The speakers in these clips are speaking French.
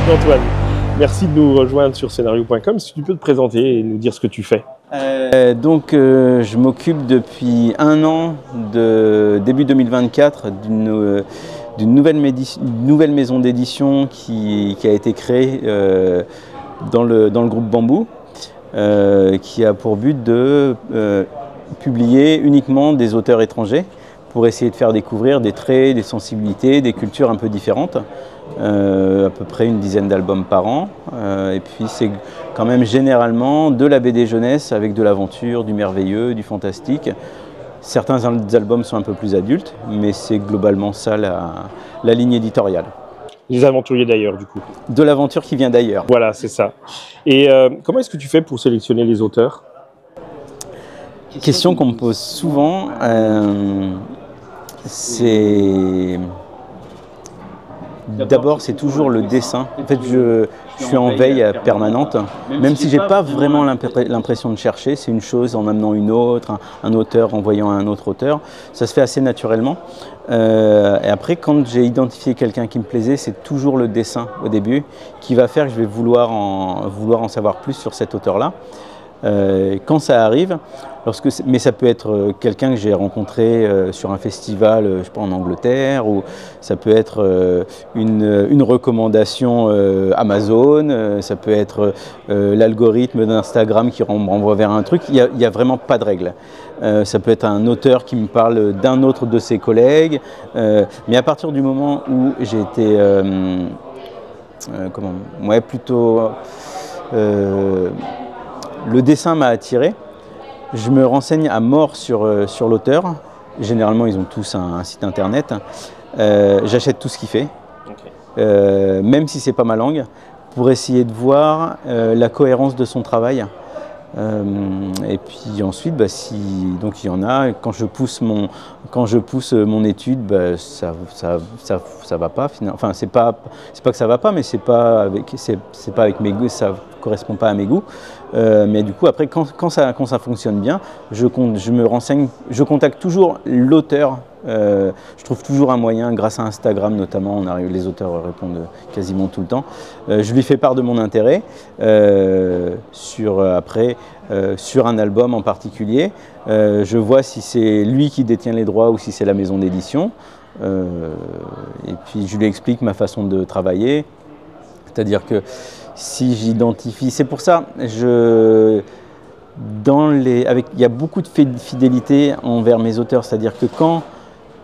Antoine, merci de nous rejoindre sur Scenario.com. Si tu peux te présenter et nous dire ce que tu fais. Je m'occupe depuis 1 an, début 2024, d'une nouvelle maison d'édition qui a été créée dans le groupe Bambou, qui a pour but de publier uniquement des auteurs étrangers pour essayer de faire découvrir des traits, des sensibilités, des cultures un peu différentes. À peu près une dizaine d'albums par an. Et puis c'est quand même généralement de la BD jeunesse avec de l'aventure, du merveilleux, du fantastique. Certains albums sont un peu plus adultes, mais c'est globalement ça la ligne éditoriale. Les aventuriers d'ailleurs, du coup. De l'aventure qui vient d'ailleurs. Voilà, c'est ça. Et comment est-ce que tu fais pour sélectionner les auteurs? Question qu'on me pose souvent, d'abord, c'est toujours le dessin. En fait, je suis en veille permanente, même si j'ai pas vraiment l'impression de chercher. C'est une chose en amenant une autre, un auteur en voyant un autre auteur. Ça se fait assez naturellement. Et après, quand j'ai identifié quelqu'un qui me plaisait, c'est toujours le dessin au début qui va faire que je vais vouloir en savoir plus sur cet auteur-là. Quand ça arrive, mais ça peut être quelqu'un que j'ai rencontré sur un festival, je sais pas, en Angleterre, ou ça peut être une recommandation Amazon, ça peut être l'algorithme d'Instagram qui me renvoie vers un truc. Il y a vraiment pas de règle. Ça peut être un auteur qui me parle d'un autre de ses collègues, mais à partir du moment où j'ai été le dessin m'a attiré. Je me renseigne à mort sur l'auteur. Généralement, ils ont tous un site internet. J'achète tout ce qu'il fait, même si c'est pas ma langue, pour essayer de voir la cohérence de son travail. Et puis ensuite, donc il y en a. Quand je pousse mon étude, ça va pas. Enfin, c'est pas que ça va pas, mais c'est pas avec mes goûts, ça correspond pas à mes goûts. Mais du coup, après, quand ça fonctionne bien, je me renseigne, je contacte toujours l'auteur. Je trouve toujours un moyen, grâce à Instagram notamment, les auteurs répondent quasiment tout le temps. Je lui fais part de mon intérêt sur un album en particulier. Je vois si c'est lui qui détient les droits ou si c'est la maison d'édition. Et puis je lui explique ma façon de travailler. C'est-à-dire que si j'identifie, c'est pour ça, il y a beaucoup de fidélité envers mes auteurs. C'est-à-dire que quand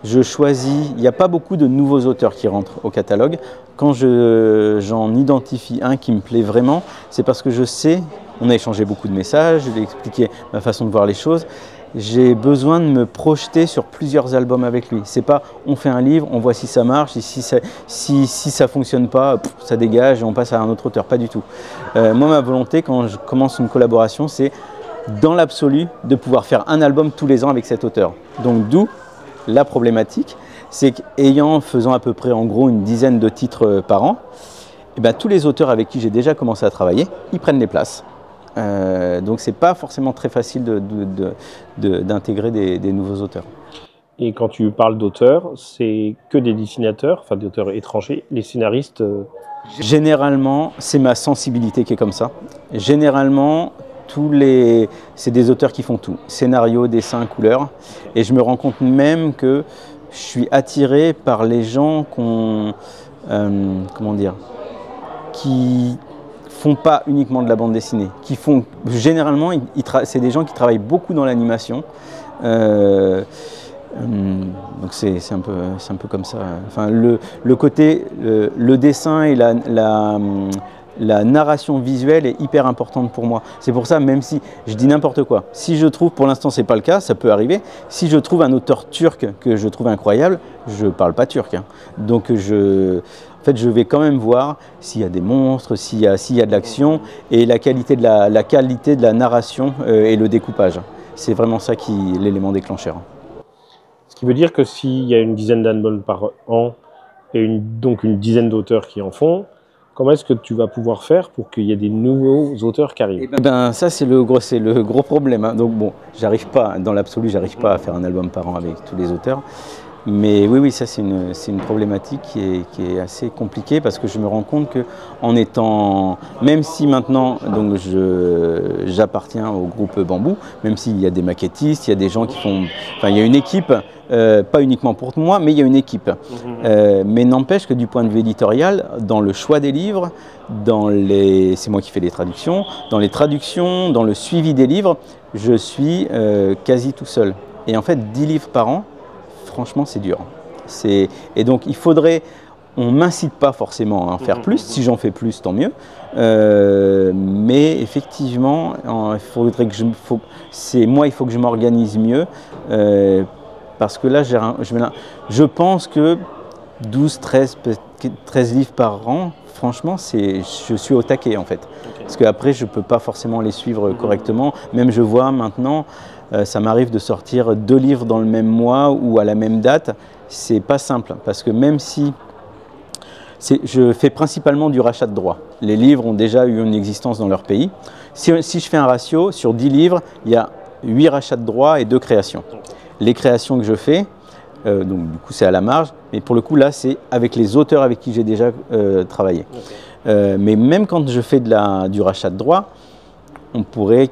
je choisis, il n'y a pas beaucoup de nouveaux auteurs qui rentrent au catalogue. Quand j'en identifie un qui me plaît vraiment, c'est parce que je sais, on a échangé beaucoup de messages, je lui ai expliqué ma façon de voir les choses. J'ai besoin de me projeter sur plusieurs albums avec lui. C'est pas on fait un livre, on voit si ça marche, et si ça fonctionne pas, ça dégage et on passe à un autre auteur. Pas du tout. Moi, ma volonté quand je commence une collaboration, c'est dans l'absolu de pouvoir faire un album tous les ans avec cet auteur. Donc d'où la problématique, c'est faisant à peu près en gros une dizaine de titres par an, et tous les auteurs avec qui j'ai déjà commencé à travailler, ils prennent les places. Donc c'est pas forcément très facile d'intégrer des nouveaux auteurs. Et quand tu parles d'auteurs, c'est que des dessinateurs, enfin des auteurs étrangers, les scénaristes Généralement, c'est ma sensibilité qui est comme ça. Généralement, c'est des auteurs qui font tout, scénario, dessin, couleur. Et je me rends compte même que je suis attiré par les gens qui font pas uniquement de la bande dessinée, généralement, c'est des gens qui travaillent beaucoup dans l'animation. Donc c'est un peu comme ça. Enfin, le côté, le dessin et la narration visuelle est hyper importante pour moi. C'est pour ça, même si je dis n'importe quoi, si je trouve, pour l'instant c'est pas le cas, ça peut arriver, si je trouve un auteur turc que je trouve incroyable, je parle pas turc. Donc en fait, je vais quand même voir s'il y a des monstres, s'il y a de l'action et la qualité de la narration et le découpage. C'est vraiment ça l'élément déclencheur. Ce qui veut dire que s'il y a une dizaine d'albums par an et donc une dizaine d'auteurs qui en font, comment est-ce que tu vas pouvoir faire pour qu'il y ait des nouveaux auteurs qui arrivent? Ça, c'est le gros problème. Donc bon, dans l'absolu, j'arrive pas à faire un album par an avec tous les auteurs. Mais oui, ça c'est une problématique qui est assez compliquée parce que je me rends compte que en étant, même si maintenant donc j'appartiens au groupe Bambou, même s'il y a des maquettistes, il y a des gens qui font, enfin il y a une équipe, pas uniquement pour moi, mais il y a une équipe. Mais n'empêche que du point de vue éditorial, dans le choix des livres, c'est moi qui fais les traductions, dans le suivi des livres, je suis quasi tout seul. Et en fait, 10 livres par an, franchement, c'est dur. Et donc, on ne m'incite pas forcément à en faire plus. Si j'en fais plus, tant mieux. Mais effectivement, il faut que je m'organise mieux. Parce que là, je pense que 12, 13 livres par an, franchement, je suis au taquet en fait. Okay. Parce qu'après, je ne peux pas forcément les suivre correctement. Même je vois maintenant, ça m'arrive de sortir 2 livres dans le même mois ou à la même date. C'est pas simple parce que même si je fais principalement du rachat de droits. Les livres ont déjà eu une existence dans leur pays. Si je fais un ratio, sur 10 livres, il y a 8 rachats de droits et 2 créations. Les créations que je fais, donc du coup c'est à la marge, mais pour le coup là c'est avec les auteurs avec qui j'ai déjà travaillé. Okay. Mais même quand je fais du rachat de droits, on pourrait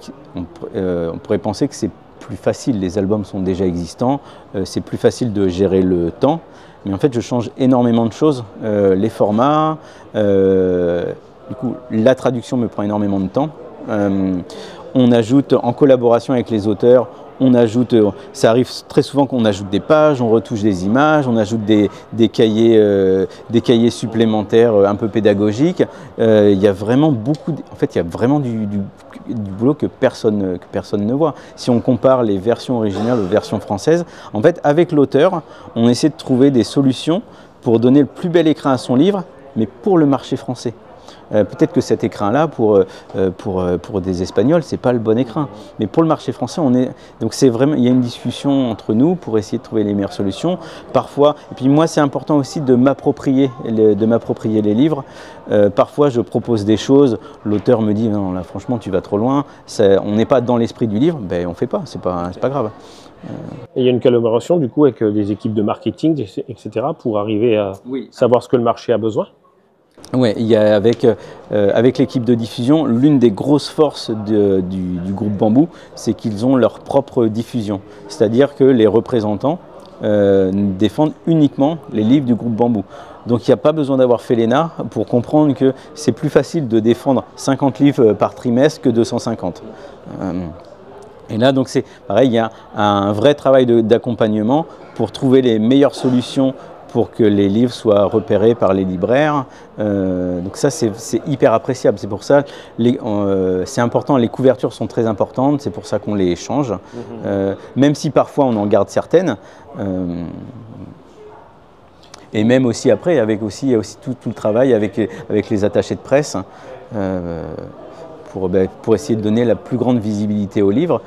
penser que c'est plus facile, les albums sont déjà existants, c'est plus facile de gérer le temps, mais en fait je change énormément de choses, les formats, du coup la traduction me prend énormément de temps, on ajoute en collaboration avec les auteurs, ça arrive très souvent qu'on ajoute des pages, on retouche des images, on ajoute des cahiers supplémentaires un peu pédagogiques. Il y a vraiment il y a vraiment du boulot que personne ne voit. Si on compare les versions originales aux versions françaises, en fait, avec l'auteur, on essaie de trouver des solutions pour donner le plus bel écrin à son livre, mais pour le marché français. Peut-être que cet écrin-là, pour des Espagnols, c'est pas le bon écrin. Mais pour le marché français, donc il y a une discussion entre nous pour essayer de trouver les meilleures solutions. Parfois, et puis moi, c'est important aussi de m'approprier les livres. Parfois, je propose des choses, l'auteur me dit non, là, franchement, tu vas trop loin. On n'est pas dans l'esprit du livre, ben on fait pas, c'est pas grave. Et il y a une collaboration du coup avec les équipes de marketing, etc., pour arriver à savoir ce que le marché a besoin. Oui, avec l'équipe de diffusion, l'une des grosses forces du groupe Bambou, c'est qu'ils ont leur propre diffusion. C'est-à-dire que les représentants défendent uniquement les livres du groupe Bambou. Donc il n'y a pas besoin d'avoir fait l'ENA pour comprendre que c'est plus facile de défendre 50 livres par trimestre que 250. Et là, donc c'est pareil, il y a un vrai travail d'accompagnement pour trouver les meilleures solutions pour que les livres soient repérés par les libraires. Donc ça, c'est hyper appréciable. C'est pour ça, c'est important, les couvertures sont très importantes, c'est pour ça qu'on les change. Même si parfois on en garde certaines. Et même aussi après, il y a aussi tout le travail avec les attachés de presse pour essayer de donner la plus grande visibilité aux livres.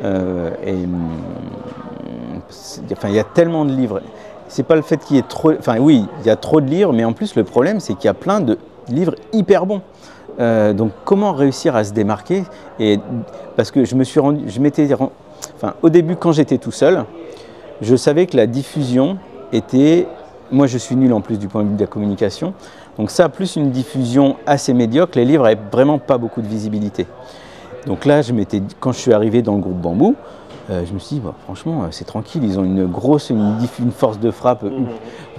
Il y a tellement de livres. C'est pas le fait qu'il y ait trop... Enfin oui, il y a trop de livres, mais en plus le problème c'est qu'il y a plein de livres hyper bons. Donc comment réussir à se démarquer? Parce que au début quand j'étais tout seul, je savais que la diffusion était... Moi je suis nul en plus du point de vue de la communication, donc ça plus une diffusion assez médiocre, les livres n'avaient vraiment pas beaucoup de visibilité. Donc là quand je suis arrivé dans le groupe Bambou, je me suis dit, franchement, c'est tranquille, ils ont une force de frappe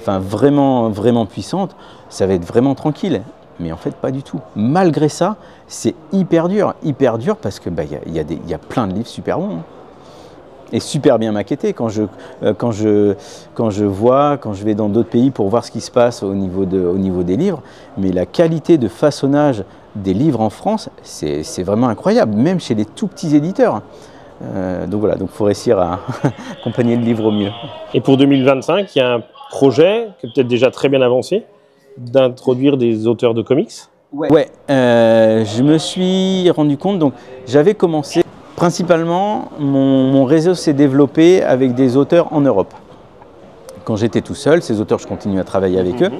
vraiment, vraiment puissante, ça va être vraiment tranquille. Mais en fait, pas du tout. Malgré ça, c'est hyper dur parce que y a plein de livres super bons. Et super bien maquettés. Quand je vais dans d'autres pays pour voir ce qui se passe au niveau des livres, mais la qualité de façonnage des livres en France, c'est vraiment incroyable, même chez les tout petits éditeurs. Donc voilà, donc faut réussir à accompagner le livre au mieux. Et pour 2025, il y a un projet qui est peut-être déjà très bien avancé, d'introduire des auteurs de comics. Ouais, je me suis rendu compte, donc j'avais commencé, principalement mon réseau s'est développé avec des auteurs en Europe. Quand j'étais tout seul, ces auteurs, je continue à travailler avec eux.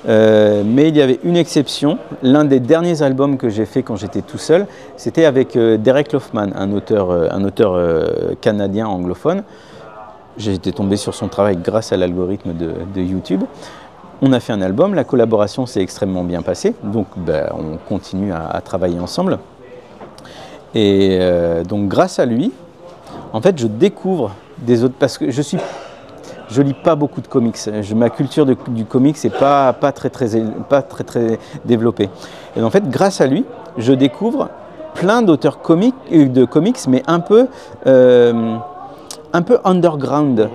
Mais il y avait une exception, l'un des derniers albums que j'ai fait quand j'étais tout seul, c'était avec Derek Loffman, un auteur canadien anglophone. j'ai été tombé sur son travail grâce à l'algorithme de YouTube. On a fait un album, la collaboration s'est extrêmement bien passée, donc on continue à travailler ensemble. Et donc grâce à lui, en fait, je découvre des autres, parce que je lis pas beaucoup de comics. Ma culture du comics n'est pas très développée. Et en fait, grâce à lui, je découvre plein d'auteurs de comics, mais un peu underground.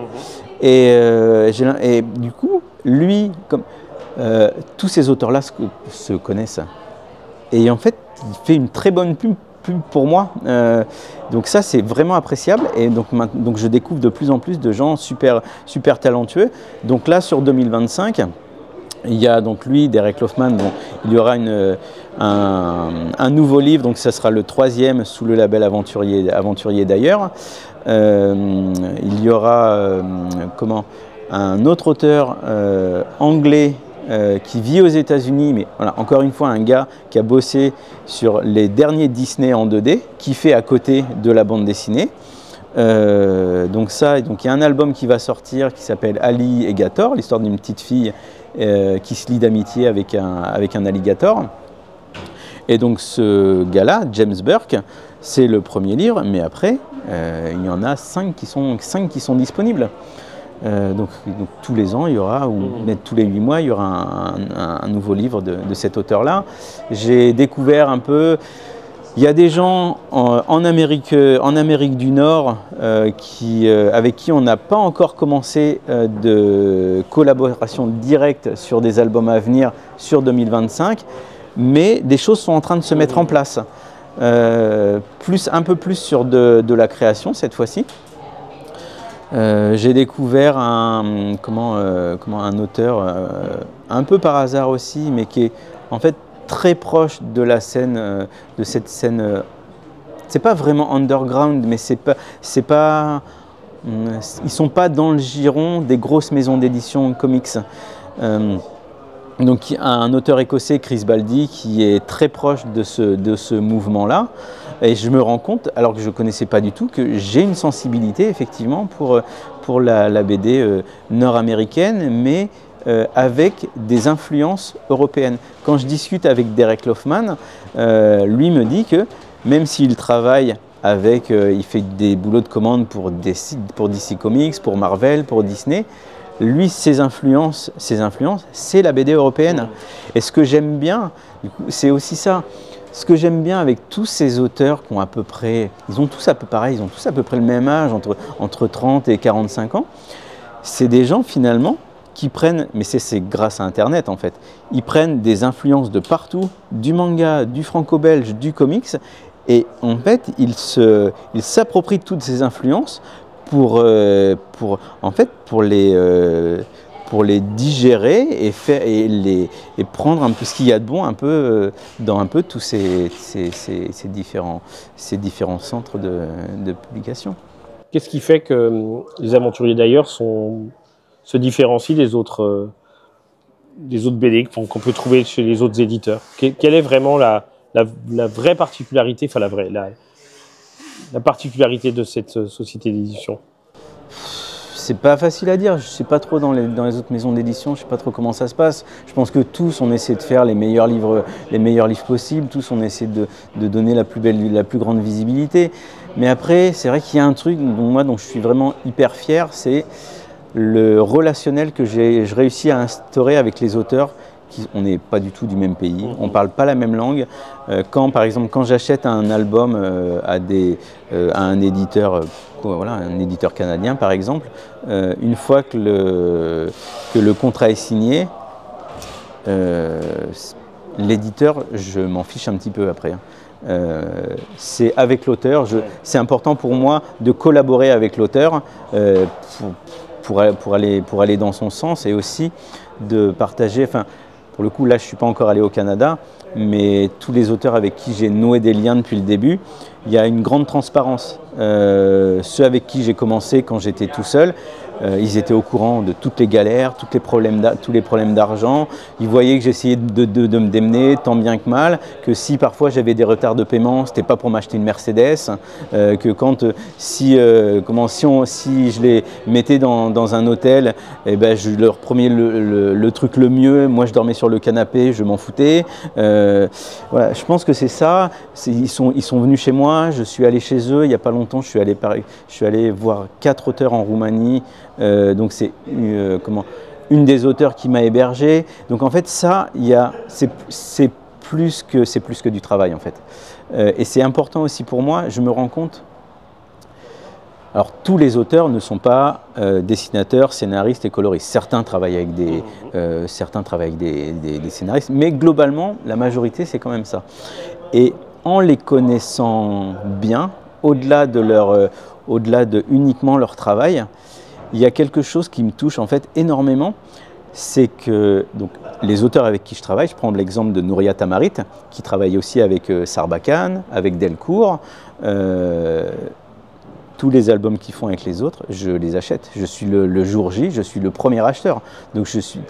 Et du coup, lui, comme tous ces auteurs-là se connaissent. Et en fait, il fait une très bonne pub pour moi. Donc ça, c'est vraiment appréciable. Et donc je découvre de plus en plus de gens super talentueux. Donc là, sur 2025, il y a donc lui, Derek Loffman, il y aura un nouveau livre, donc ça sera le 3e sous le label Aventurier d'ailleurs. Il y aura un autre auteur anglais qui vit aux États-Unis, mais voilà, encore une fois, un gars qui a bossé sur les derniers Disney en 2D, qui fait à côté de la bande dessinée. Donc il y a un album qui va sortir qui s'appelle Ali et Gator, l'histoire d'une petite fille qui se lie d'amitié avec un alligator. Et donc ce gars-là, James Burke, c'est le premier livre, mais après, il y en a 5 qui sont disponibles. Donc tous les ans, il y aura, ou tous les 8 mois, il y aura un nouveau livre de cet auteur-là. J'ai découvert un peu, il y a des gens en Amérique du Nord avec qui on n'a pas encore commencé de collaboration directe sur des albums à venir sur 2025, mais des choses sont en train de se mettre en place. Un peu plus sur de la création cette fois-ci. J'ai découvert un auteur, un peu par hasard aussi, mais qui est en fait très proche de la scène, de cette scène. C'est pas vraiment underground, mais ils sont pas dans le giron des grosses maisons d'édition comics. Donc un auteur écossais, Chris Baldi, qui est très proche de ce mouvement-là. Et je me rends compte, alors que je ne connaissais pas du tout, que j'ai une sensibilité effectivement pour la BD nord-américaine, mais avec des influences européennes. Quand je discute avec Derek Loffman, lui me dit que même s'il travaille il fait des boulots de commande pour DC Comics, pour Marvel, pour Disney, lui, ses influences, c'est la BD européenne. Et ce que j'aime bien, c'est aussi ça. Ce que j'aime bien avec tous ces auteurs qui ont ils ont tous à peu pareil, ils ont tous à peu près le même âge, entre 30 et 45 ans, c'est des gens finalement qui prennent, mais c'est grâce à Internet en fait, ils prennent des influences de partout, du manga, du franco-belge, du comics, et en fait, ils s'approprient toutes ces influences pour les digérer et prendre un peu ce qu'il y a de bon dans un peu tous ces différents centres de publication. Qu'est-ce qui fait que les Aventuriers d'ailleurs se différencient des autres BD qu'on peut trouver chez les autres éditeurs? Quelle est vraiment la vraie particularité, enfin la particularité de cette société d'édition? C'est pas facile à dire, je ne sais pas trop dans les autres maisons d'édition, je ne sais pas trop comment ça se passe. Je pense que tous, on essaie de faire les meilleurs livres possibles, tous on essaie de donner la plus grande visibilité. Mais après, c'est vrai qu'il y a un truc dont je suis vraiment hyper fier, c'est le relationnel que je réussis à instaurer avec les auteurs. On n'est pas du tout du même pays, on ne parle pas la même langue. Par exemple, quand j'achète un album à un éditeur, un éditeur canadien par exemple, une fois que le contrat est signé, l'éditeur, je m'en fiche un petit peu après. C'est avec l'auteur, c'est important pour moi de collaborer avec l'auteur pour aller dans son sens et aussi de partager. Pour le coup, là, je ne suis pas encore allé au Canada, mais tous les auteurs avec qui j'ai noué des liens depuis le début, il y a une grande transparence. ceux avec qui j'ai commencé quand j'étais tout seul, ils étaient au courant de toutes les galères, tous les problèmes d'argent. Ils voyaient que j'essayais de me démener tant bien que mal, que si parfois j'avais des retards de paiement, c'était pas pour m'acheter une Mercedes, que quand si je les mettais dans un hôtel, eh ben, je leur promis le truc le mieux, moi je dormais sur le canapé, je m'en foutais. Voilà, je pense que c'est ça. Ils sont venus chez moi, je suis allé chez eux il n'y a pas longtemps, je suis allé voir 4 auteurs en Roumanie. Donc c'est une des auteurs qui m'a hébergé. Donc en fait ça, c'est plus que du travail en fait. Et c'est important aussi pour moi, je me rends compte. Alors tous les auteurs ne sont pas dessinateurs, scénaristes et coloristes. Certains travaillent avec des scénaristes, mais globalement la majorité c'est quand même ça. Et en les connaissant bien, au-delà de uniquement leur travail, il y a quelque chose qui me touche en fait énormément, c'est que donc, les auteurs avec qui je travaille, je prends l'exemple de Nouria Tamarit, qui travaille aussi avec Sarbacane, avec Delcourt, tous les albums qu'ils font avec les autres, je les achète. Je suis le jour J, je suis le premier acheteur. Donc je suis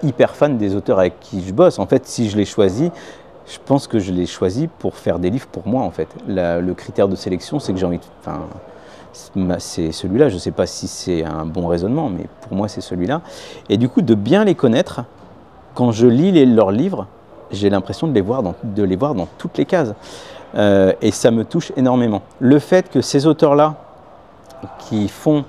hyper fan des auteurs avec qui je bosse. En fait, si je les choisis, je pense que je les choisis pour faire des livres pour moi en fait. Le critère de sélection, c'est que j'ai envie de... c'est celui-là, je ne sais pas si c'est un bon raisonnement, mais pour moi c'est celui-là. Et du coup, de bien les connaître, quand je lis leurs livres, j'ai l'impression de les voir dans toutes les cases. Et ça me touche énormément. Le fait que ces auteurs-là, qui font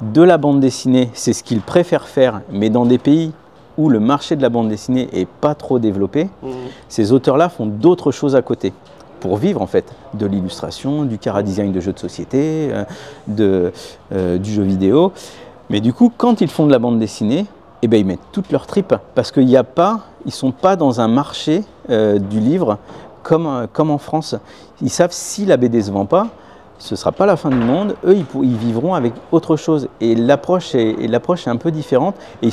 de la bande dessinée, c'est ce qu'ils préfèrent faire, mais dans des pays où le marché de la bande dessinée n'est pas trop développé, ces auteurs-là font d'autres choses à côté. Pour vivre en fait, de l'illustration, du chara-design de jeux de société, du jeu vidéo. Mais du coup, quand ils font de la bande dessinée, eh ben, ils mettent toutes leurs tripes parce qu'ils ne sont pas dans un marché du livre comme en France. Ils savent si la BD ne se vend pas, ce ne sera pas la fin du monde. Eux, ils vivront avec autre chose. Et l'approche est un peu différente. Et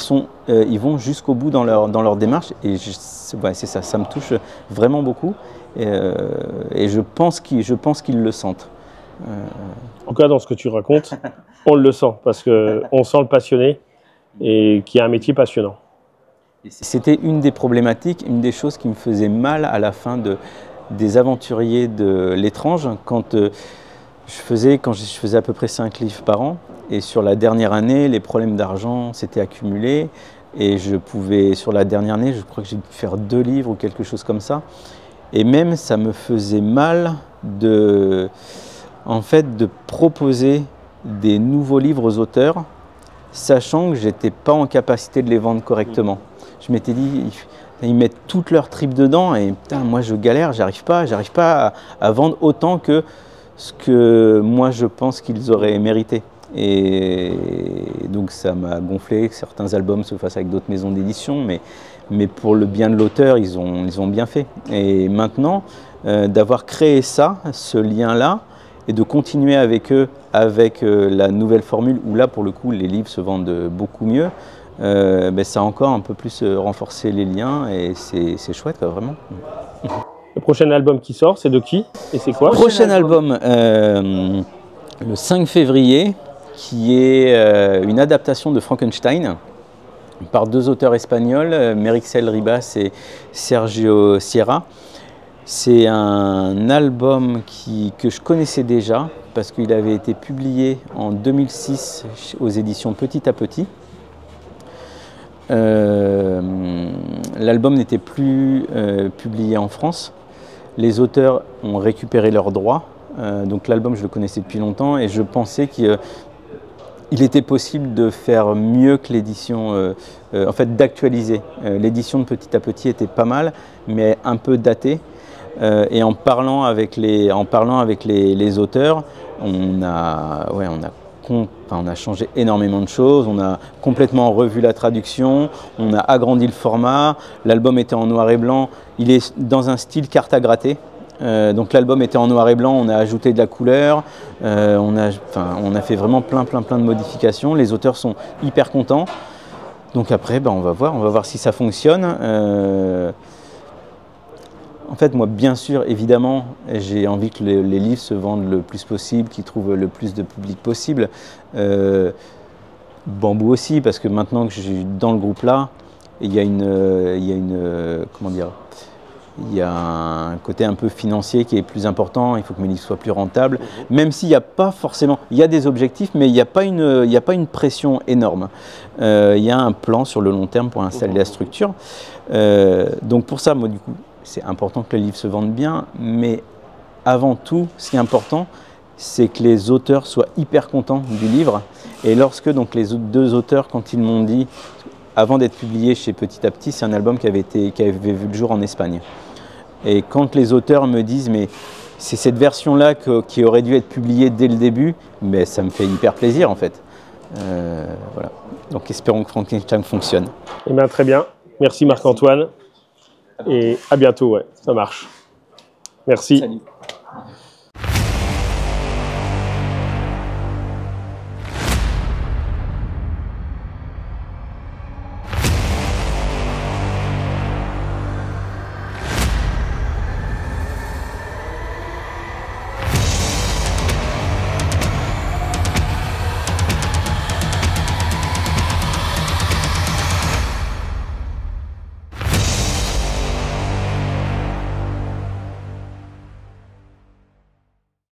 ils vont jusqu'au bout dans leur démarche. Et c'est ça, ça me touche vraiment beaucoup. Et je pense qu'ils le sentent. En tout cas, dans ce que tu racontes, on le sent, parce qu'on sent le passionné et qu'il y a un métier passionnant. C'était une des problématiques, une des choses qui me faisait mal à la fin des aventuriers de l'étrange, quand je faisais à peu près 5 livres par an, et sur la dernière année, les problèmes d'argent s'étaient accumulés, et sur la dernière année, je crois que j'ai dû faire 2 livres ou quelque chose comme ça. Et même, ça me faisait mal de proposer des nouveaux livres aux auteurs, sachant que je n'étais pas en capacité de les vendre correctement. Je m'étais dit, ils mettent toutes leurs tripes dedans et putain, moi je galère, j'arrive pas à vendre autant que ce que moi je pense qu'ils auraient mérité. Et donc ça m'a gonflé que certains albums se fassent avec d'autres maisons d'édition, mais pour le bien de l'auteur, ils ont bien fait. Et maintenant, d'avoir créé ce lien-là, et de continuer avec eux, avec la nouvelle formule, où là, pour le coup, les livres se vendent beaucoup mieux, ça a encore un peu plus renforcé les liens, et c'est chouette, quoi, vraiment. Le prochain album qui sort, c'est de qui et c'est quoi? Le prochain album, le 5 février, qui est une adaptation de Frankenstein, par 2 auteurs espagnols, Merixel Ribas et Sergio Sierra. C'est un album que je connaissais déjà parce qu'il avait été publié en 2006 aux éditions Petit à Petit. L'album n'était plus publié en France. Les auteurs ont récupéré leurs droits. Donc l'album, je le connaissais depuis longtemps et je pensais qu'il était possible de faire mieux que l'édition, en fait d'actualiser. L'édition de Petit à Petit était pas mal, mais un peu datée. Et en parlant avec les auteurs, on a changé énormément de choses, on a complètement revu la traduction, on a agrandi le format, l'album était en noir et blanc, il est dans un style carte à gratter. Donc l'album était en noir et blanc, on a ajouté de la couleur, on a fait vraiment plein de modifications, les auteurs sont hyper contents. Donc après, on va voir si ça fonctionne. En fait, moi, bien sûr, évidemment, j'ai envie que les livres se vendent le plus possible, qu'ils trouvent le plus de public possible. Bambou aussi, parce que maintenant que je suis dans le groupe là, il y a comment dire, il y a un côté un peu financier qui est plus important. Il faut que mes livres soient plus rentables, même s'il n'y a pas forcément, il y a des objectifs, mais il n'y a pas une pression énorme. Il y a un plan sur le long terme pour installer la structure. Donc pour ça, moi, du coup, c'est important que le livre se vende bien, mais avant tout, ce qui est important, c'est que les auteurs soient hyper contents du livre. Et lorsque donc les deux auteurs, quand ils m'ont dit, avant d'être publié chez Petit à Petit, c'est un album qui avait vu le jour en Espagne. Et quand les auteurs me disent, mais c'est cette version-là qui aurait dû être publiée dès le début, mais ça me fait hyper plaisir en fait. Voilà. Donc espérons que Frankenstein fonctionne. Eh bien, très bien. Merci Marc-Antoine. Et à bientôt, ouais, ça marche. Merci. Salut.